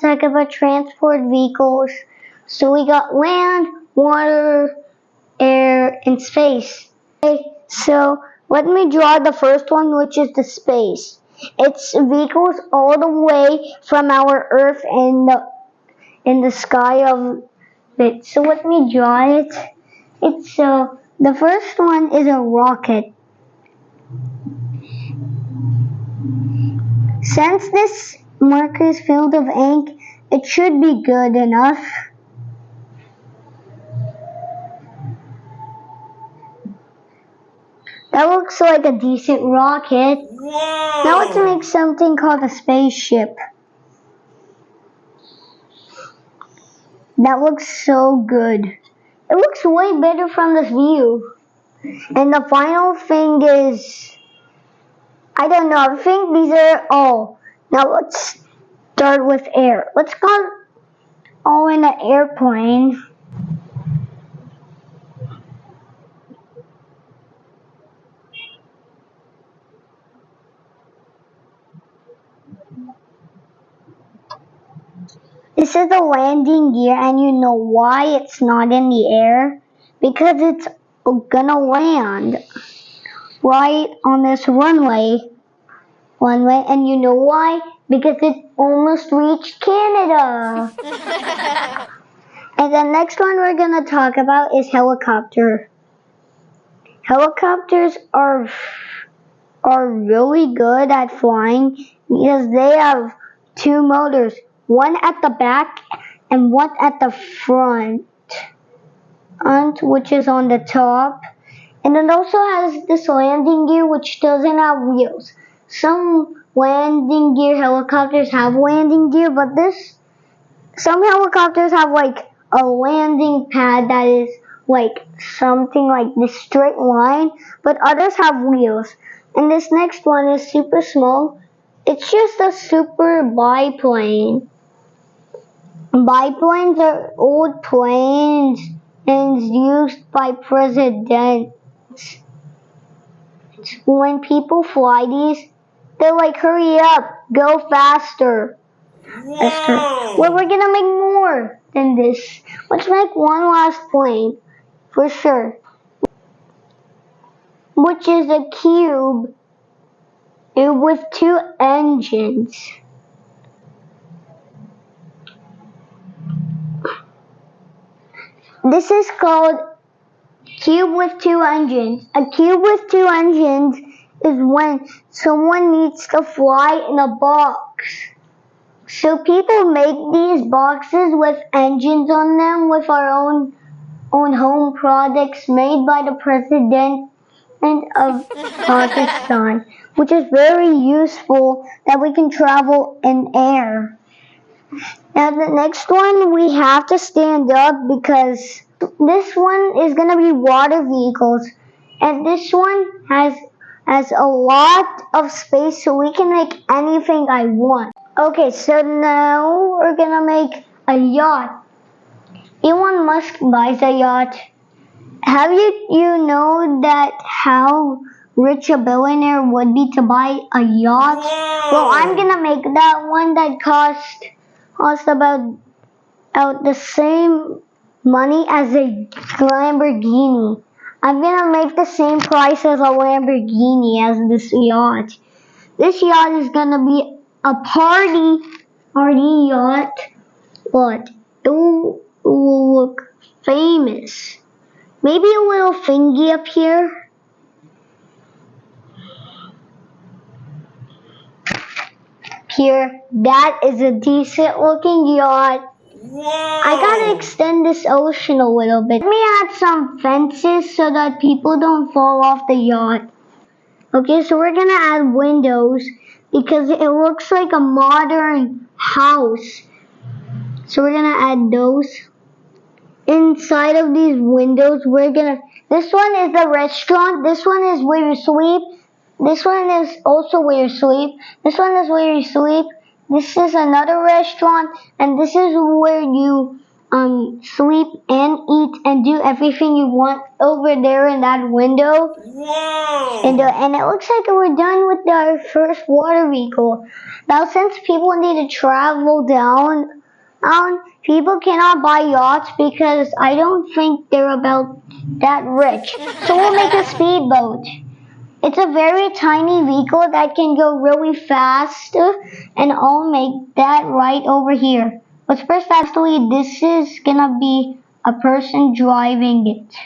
talk about transport vehicles. So we got land, water, air, and space. Okay, so let me draw the first one, which is the space. It's vehicles all the way from our Earth in the sky of it. So let me draw it. It's the first one is a rocket. Since this marker is filled with ink, it should be good enough. That looks like a decent rocket. Whoa! Now let's make something called a spaceship. That looks so good. It looks way better from this view. And the final thing is, I don't know, I think these are all. Now let's start with air. Let's go all in an airplane. This is the landing gear, and you know why it's not in the air? Because it's gonna land right on this runway, and you know why? Because it almost reached Canada. And the next one we're gonna talk about is helicopter. Helicopters are really good at flying because they have two motors, one at the back and one at the front, which is on the top. And it also has this landing gear which doesn't have wheels. Some landing gear helicopters have landing gear, but some helicopters have like a landing pad that is like something like this straight line, but others have wheels. And this next one is super small. It's just a super biplane. Biplanes are old planes and used by presidents. When people fly these, they're like, hurry up, go faster. Whoa! Well, we're gonna make more than this. Let's make one last plane, for sure. Which is a cube with two engines. This is called cube with two engines. A cube with two engines is when someone needs to fly in a box. So people make these boxes with engines on them with our own home products made by the president of Pakistan, which is very useful that we can travel in air. Now the next one we have to stand up because this one is going to be water vehicles, and this one has a lot of space so we can make anything I want. Okay, so now we're going to make a yacht. Elon Musk buys a yacht. Have you know that how rich a billionaire would be to buy a yacht? Whoa! Well, I'm going to make that one that cost about the same money as a Lamborghini. I'm gonna make the same price as a Lamborghini as this yacht. This yacht is gonna be a party yacht, but it will look famous. Maybe a little thingy up here. That is a decent looking yacht. Whoa! I gotta extend this ocean a little bit. Let me add some fences so that people don't fall off the yacht. Okay, so we're gonna add windows because it looks like a modern house. So we're gonna add those. Inside of these windows, this one is the restaurant, this one is where you sleep, this one is also where you sleep, this one is where you sleep, this is another restaurant, and this is where you sleep and eat and do everything you want over there in that window. Whoa! And it looks like we're done with our first water vehicle. Now, since people need to travel down, people cannot buy yachts because I don't think they're about that rich. So we'll make a speedboat. It's a very tiny vehicle that can go really fast, and I'll make that right over here. But first, actually, this is gonna be a person driving it.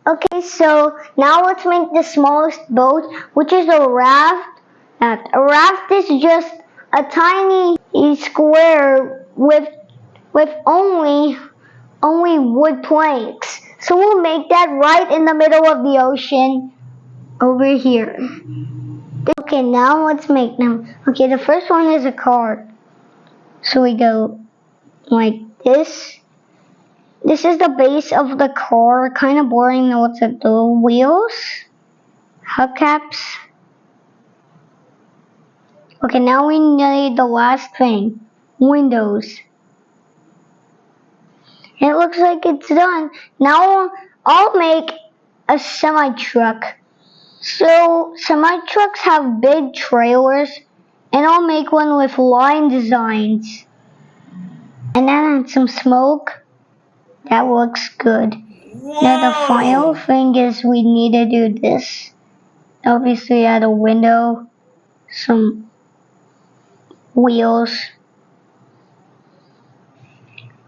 Okay, so now let's make the smallest boat, which is a raft. A raft is just a tiny square with only wood planks. So we'll make that right in the middle of the ocean over here. Okay, now let's make them. Okay, the first one is a car. So we go like this. This is the base of the car. Kind of boring. Now what's it? The wheels, hubcaps. Okay, now we need the last thing, windows. It looks like it's done. Now I'll make a semi-truck. So semi-trucks have big trailers, and I'll make one with line designs. And then add some smoke. That looks good. Whoa! Now the final thing is we need to do this. Obviously add a window, some wheels.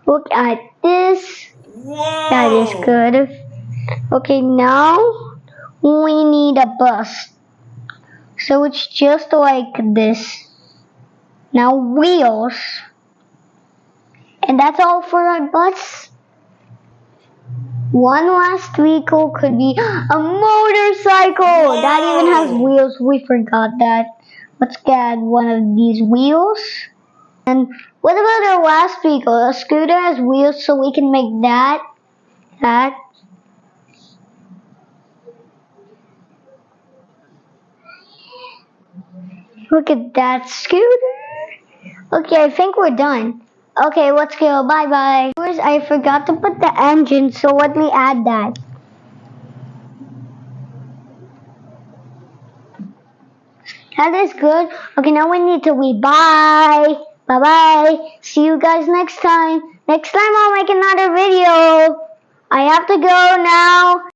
Look at this. Whoa! That is good. Okay, now we need a bus. So it's just like this. Now wheels. And that's all for our bus. One last vehicle could be a motorcycle. Whoa! That even has wheels. We forgot that. Let's add one of these wheels. And what about our last vehicle? A scooter has wheels, so we can make that. Look at that scooter. Okay, I think we're done. Okay, let's go. Bye-bye. I forgot to put the engine, so let me add that. That is good. Okay, now we need to leave. Bye. Bye-bye. See you guys next time. Next time I'll make another video. I have to go now.